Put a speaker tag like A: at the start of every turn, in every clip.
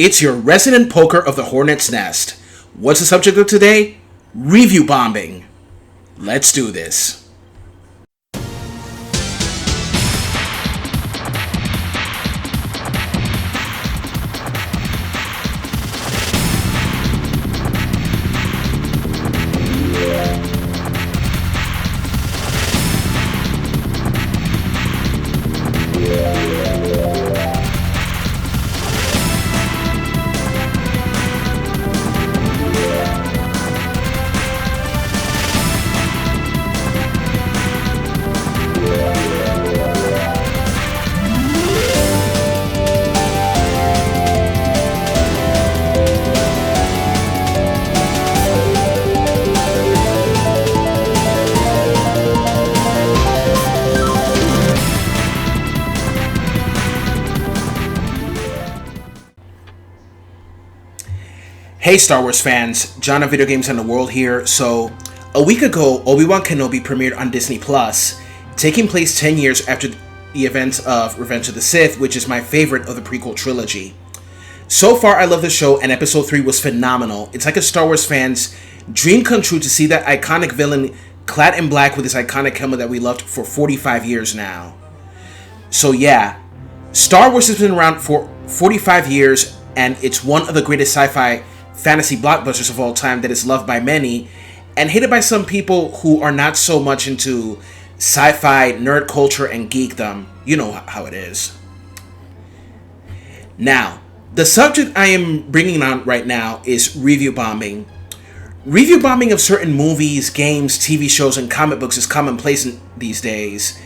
A: It's your resident poker of the Hornet's Nest. What's the subject of today? Review bombing. Let's do this. Hey Star Wars fans, John of Video Games and the World here. So, a week ago, Obi-Wan Kenobi premiered on Disney+, taking place 10 years after the events of Revenge of the Sith, which is my favorite of the prequel trilogy. So far, I love the show, and Episode 3 was phenomenal. It's like a Star Wars fan's dream come true to see that iconic villain clad in black with his iconic helmet that we loved for 45 years now. So yeah, Star Wars has been around for 45 years, and it's one of the greatest sci-fi fantasy blockbusters of all time that is loved by many and hated by some people who are not so much into sci-fi, nerd culture, and geekdom. You know how it is. Now, the subject I am bringing on right now is review bombing. Review bombing of certain movies, games, TV shows, and comic books is commonplace these days.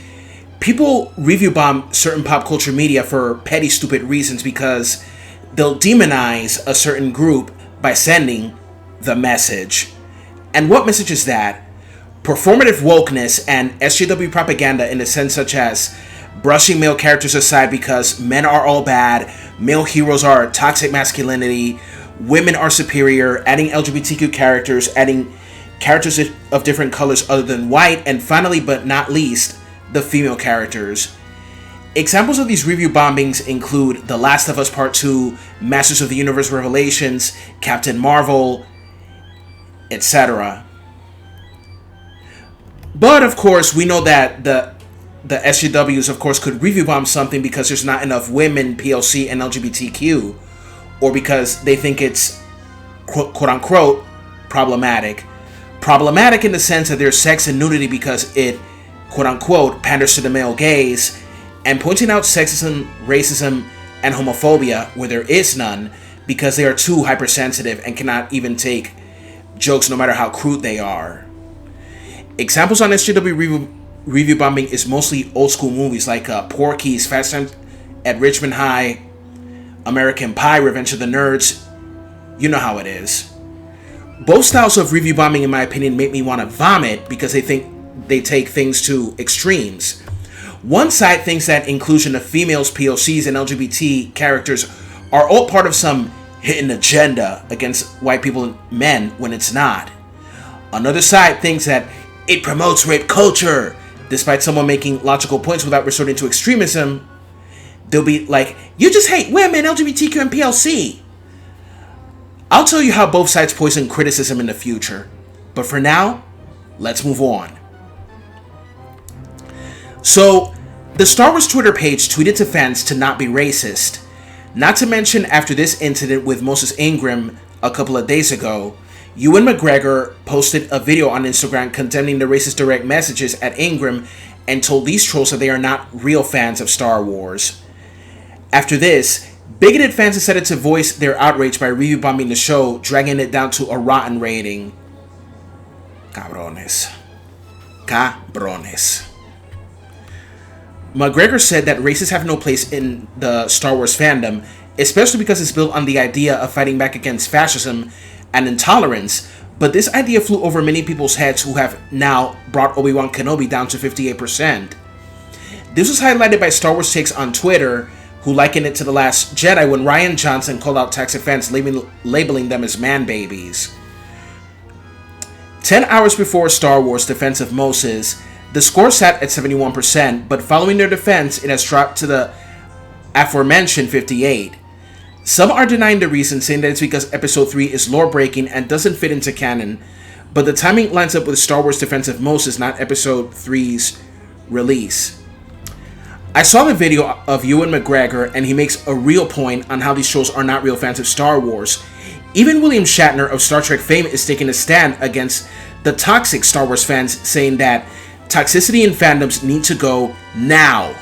A: People review bomb certain pop culture media for petty, stupid reasons because they'll demonize a certain group by sending the message. And what message is that? Performative wokeness and SJW propaganda in a sense such as brushing male characters aside because men are all bad, male heroes are toxic masculinity, women are superior, adding LGBTQ characters, adding characters of different colors other than white, and finally but not least, the female characters. Examples of these review bombings include The Last of Us Part 2, Masters of the Universe Revelations, Captain Marvel, etc. But of course, we know that the SJWs, of course, could review bomb something because there's not enough women, POC, and LGBTQ, or because they think it's quote-unquote problematic. Problematic in the sense that there's sex and nudity because it quote-unquote panders to the male gaze, and pointing out sexism, racism, and homophobia where there is none because they are too hypersensitive and cannot even take jokes no matter how crude they are. Examples on SJW review bombing is mostly old school movies like Porky's, Fast Times at Richmond High, American Pie, Revenge of the Nerds. You know how it is. Both styles of review bombing, in my opinion, make me want to vomit because they think they take things to extremes. One side thinks that inclusion of females, POCs, and LGBT characters are all part of some hidden agenda against white people and men when it's not. Another side thinks that it promotes rape culture, despite someone making logical points without resorting to extremism. They'll be like, you just hate women, LGBTQ, and POC. I'll tell you how both sides poison criticism in the future. But for now, let's move on. So, the Star Wars Twitter page tweeted to fans to not be racist. Not to mention, after this incident with Moses Ingram a couple of days ago, Ewan McGregor posted a video on Instagram condemning the racist direct messages at Ingram and told these trolls that they are not real fans of Star Wars. After this, bigoted fans decided to voice their outrage by review bombing the show, dragging it down to a rotten rating. Cabrones. McGregor said that racists have no place in the Star Wars fandom, especially because it's built on the idea of fighting back against fascism and intolerance, but this idea flew over many people's heads who have now brought Obi-Wan Kenobi down to 58%. This was highlighted by Star Wars Takes on Twitter, who likened it to The Last Jedi when Rian Johnson called out toxic fans, labeling them as man babies. 10 hours before Star Wars Defense of Moses, the score sat at 71%, but following their defense, it has dropped to the aforementioned 58%. Some are denying the reason, saying that it's because Episode 3 is lore-breaking and doesn't fit into canon, but the timing lines up with Star Wars' Defense of Moses, not Episode 3's release. I saw the video of Ewan McGregor, and he makes a real point on how these shows are not real fans of Star Wars. Even William Shatner of Star Trek fame is taking a stand against the toxic Star Wars fans, saying that toxicity in fandoms need to go now.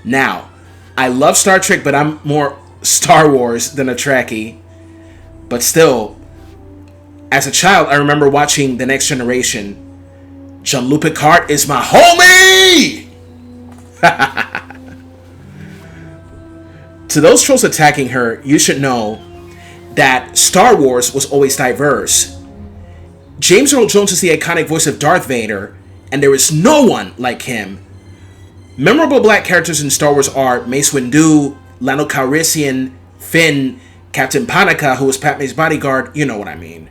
A: Now, I love Star Trek, but I'm more Star Wars than a Trekkie. But still, as a child, I remember watching The Next Generation. Jean-Luc Picard is my homie! To those trolls attacking her, you should know that Star Wars was always diverse. James Earl Jones is the iconic voice of Darth Vader, and there is no one like him. Memorable black characters in Star Wars are Mace Windu, Lando Calrissian, Finn, Captain Panaka, who was Padme's bodyguard, you know what I mean.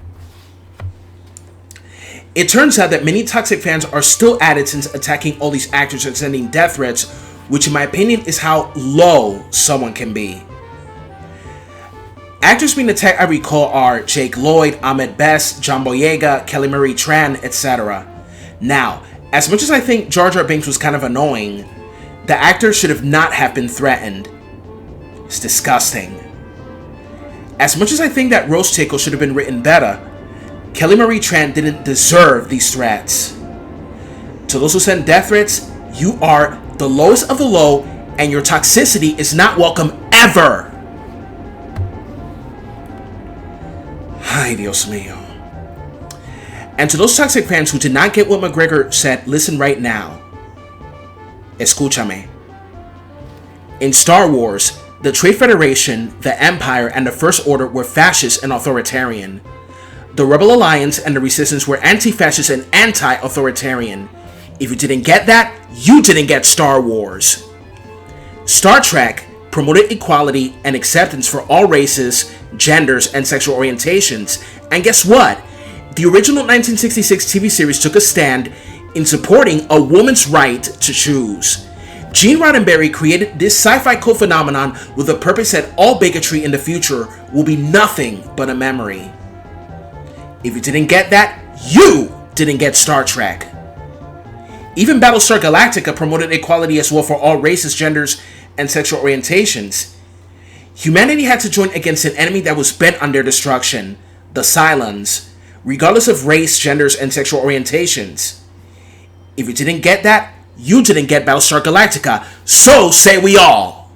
A: It turns out that many toxic fans are still at it since attacking all these actors and sending death threats, which in my opinion is how low someone can be. Actors being attacked I recall are Jake Lloyd, Ahmed Best, John Boyega, Kelly Marie Tran, etc. Now, as much as I think Jar Jar Binks was kind of annoying, the actor should have not have been threatened. It's disgusting. As much as I think that Roast Tickle should have been written better, Kelly Marie Tran didn't deserve these threats. To those who send death threats, you are the lowest of the low, and your toxicity is not welcome ever. Ay, Dios mío. And to those toxic fans who did not get what McGregor said, listen right now. Escúchame. In Star Wars, the Trade Federation, the Empire, and the First Order were fascist and authoritarian. The Rebel Alliance and the Resistance were anti-fascist and anti-authoritarian. If you didn't get that, you didn't get Star Wars. Star Trek promoted equality and acceptance for all races, genders, and sexual orientations. And guess what? The original 1966 TV series took a stand in supporting a woman's right to choose. Gene Roddenberry created this sci-fi cult phenomenon with the purpose that all bigotry in the future will be nothing but a memory. If you didn't get that, you didn't get Star Trek. Even Battlestar Galactica promoted equality as well for all races, genders, and sexual orientations. Humanity had to join against an enemy that was bent on their destruction, the Cylons, regardless of race, genders, and sexual orientations. If you didn't get that, you didn't get Battlestar Galactica. So say we all.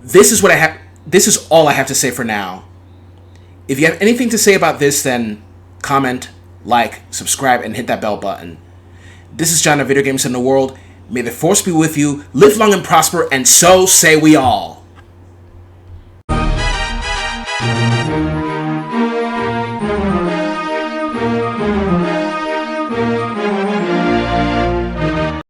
A: This is all I have to say for now. If you have anything to say about this, then comment, like, subscribe, and hit that bell button. This is John of Video Games in the World. May the Force be with you, live long and prosper, and so say we all.